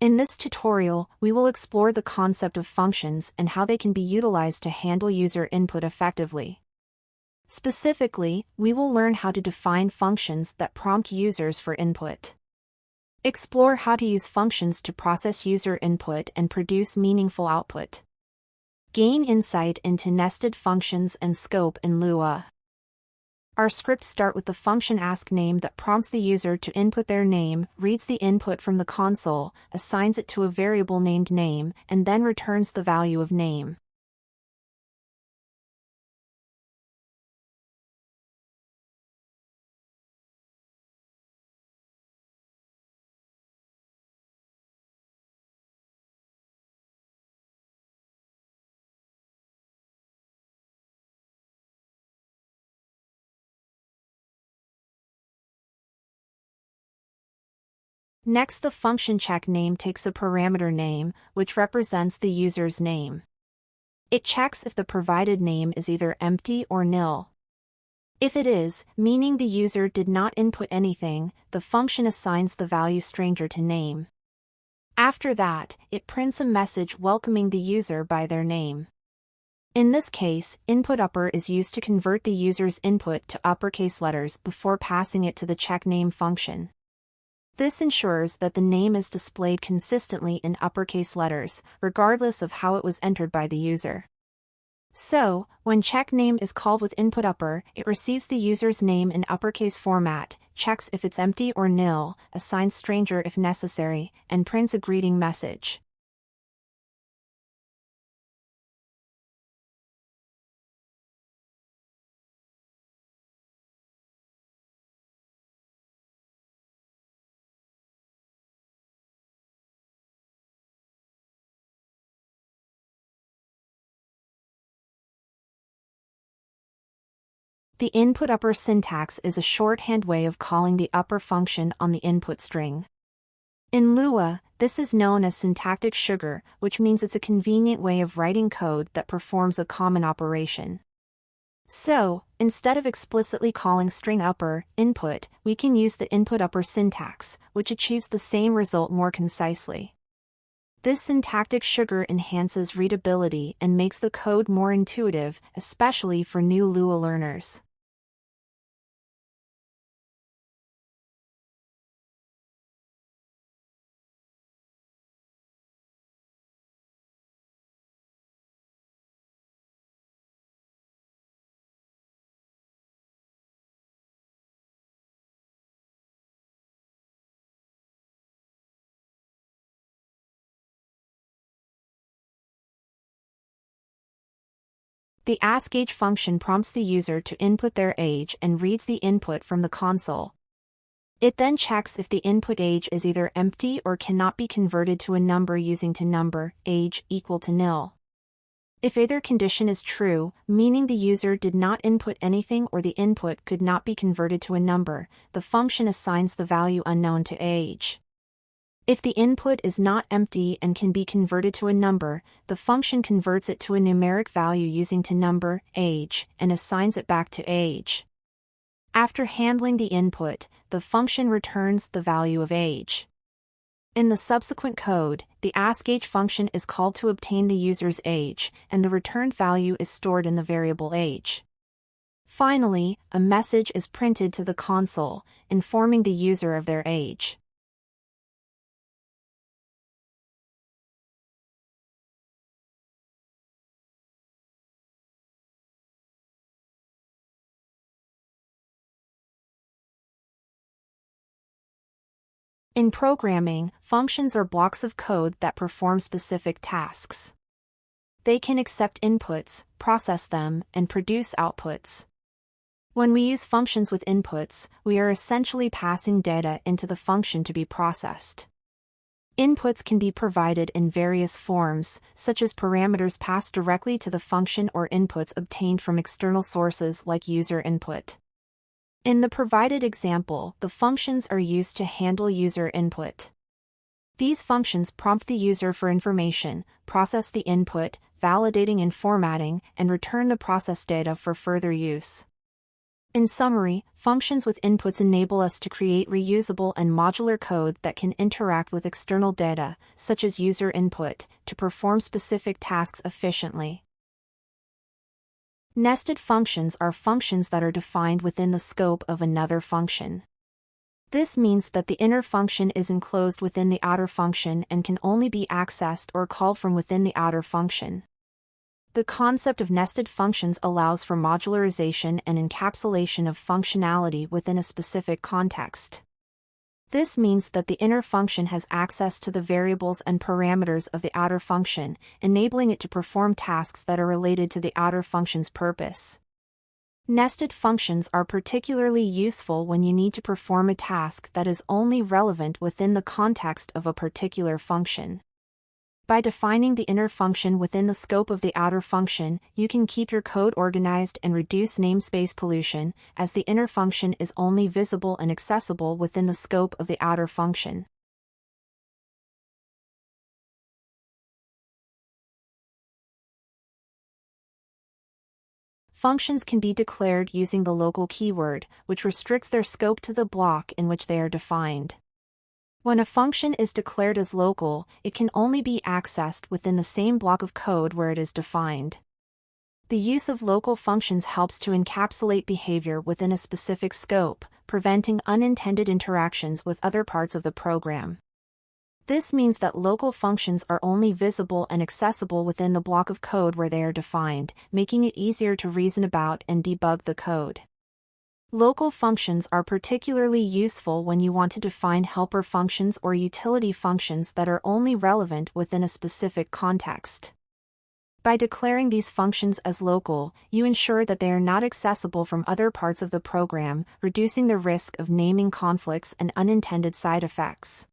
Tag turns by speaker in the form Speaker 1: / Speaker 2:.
Speaker 1: In this tutorial, we will explore the concept of functions and how they can be utilized to handle user input effectively. Specifically, we will learn how to define functions that prompt users for input. Explore how to use functions to process user input and produce meaningful output. Gain insight into nested functions and scope in Lua. Our scripts start with the function askName that prompts the user to input their name, reads the input from the console, assigns it to a variable named name, and then returns the value of name. Next, the function checkName takes a parameter name, which represents the user's name. It checks if the provided name is either empty or nil. If it is, meaning the user did not input anything, the function assigns the value stranger to name. After that, it prints a message welcoming the user by their name. In this case, input upper is used to convert the user's input to uppercase letters before passing it to the checkName function. This ensures that the name is displayed consistently in uppercase letters, regardless of how it was entered by the user. So, when checkName is called with input upper, it receives the user's name in uppercase format, checks if it's empty or nil, assigns stranger if necessary, and prints a greeting message. The input upper syntax is a shorthand way of calling the upper function on the input string. In Lua, this is known as syntactic sugar, which means it's a convenient way of writing code that performs a common operation. So, instead of explicitly calling string upper input, we can use the input upper syntax, which achieves the same result more concisely. This syntactic sugar enhances readability and makes the code more intuitive, especially for new Lua learners. The askAge function prompts the user to input their age and reads the input from the console. It then checks if the input age is either empty or cannot be converted to a number using toNumber, age equal to nil. If either condition is true, meaning the user did not input anything or the input could not be converted to a number, the function assigns the value unknown to age. If the input is not empty and can be converted to a number, the function converts it to a numeric value using toNumber, age, and assigns it back to age. After handling the input, the function returns the value of age. In the subsequent code, the askAge function is called to obtain the user's age, and the returned value is stored in the variable age. Finally, a message is printed to the console, informing the user of their age. In programming, functions are blocks of code that perform specific tasks. They can accept inputs, process them, and produce outputs. When we use functions with inputs, we are essentially passing data into the function to be processed. Inputs can be provided in various forms, such as parameters passed directly to the function or inputs obtained from external sources like user input. In the provided example, the functions are used to handle user input. These functions prompt the user for information, process the input, validating and formatting, and return the processed data for further use. In summary, functions with inputs enable us to create reusable and modular code that can interact with external data, such as user input, to perform specific tasks efficiently. Nested functions are functions that are defined within the scope of another function. This means that the inner function is enclosed within the outer function and can only be accessed or called from within the outer function. The concept of nested functions allows for modularization and encapsulation of functionality within a specific context. This means that the inner function has access to the variables and parameters of the outer function, enabling it to perform tasks that are related to the outer function's purpose. Nested functions are particularly useful when you need to perform a task that is only relevant within the context of a particular function. By defining the inner function within the scope of the outer function, you can keep your code organized and reduce namespace pollution, as the inner function is only visible and accessible within the scope of the outer function. Functions can be declared using the local keyword, which restricts their scope to the block in which they are defined. When a function is declared as local, it can only be accessed within the same block of code where it is defined. The use of local functions helps to encapsulate behavior within a specific scope, preventing unintended interactions with other parts of the program. This means that local functions are only visible and accessible within the block of code where they are defined, making it easier to reason about and debug the code. Local functions are particularly useful when you want to define helper functions or utility functions that are only relevant within a specific context. By declaring these functions as local, you ensure that they are not accessible from other parts of the program, reducing the risk of naming conflicts and unintended side effects.